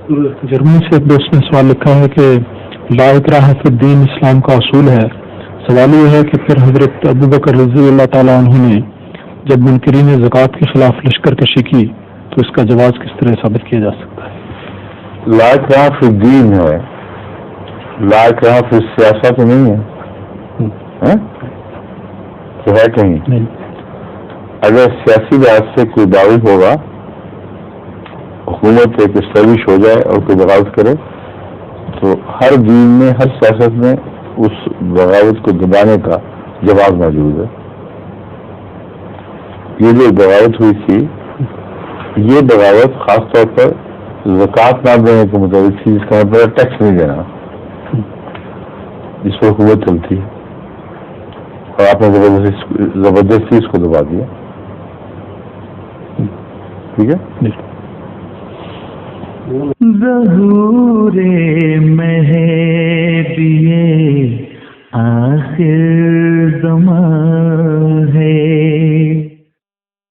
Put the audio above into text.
جرمنی سے ایک دوست نے سوال لکھا ہے کہ لا اکراہ فی الدین اسلام کا اصول ہے. سوال یہ ہے کہ پھر حضرت ابوبکر رضی اللہ تعالیٰ عنہ نے جب منکرین زکوٰۃ کے خلاف لشکر کشی کی تو اس کا جواز کس طرح ثابت کیا جا سکتا ہے؟ لا اکراہ فی الدین ہے، لا اکراہ فی السیاست نہیں ہے. تو ہے کہیں نہیں. اگر سیاسی لحاظ سے کوئی دعوی ہوگا، حکومت ایک اسٹیبلش ہو جائے اور کوئی بغاوت کرے، تو ہر دین میں ہر سیاست میں اس بغاوت کو دبانے کا جواز موجود ہے. یہ جو بغاوت ہوئی تھی، یہ بغاوت خاص طور پر زکوٰۃ نہ دینے کے مطابق تھی، جس کا مطلب ٹیکس نہیں دینا، جس پر حکومت چلتی ہے، اور آپ نے زبردستی اس کو دبا دیا. ٹھیک ہے. ظہور مہدی آخر زمان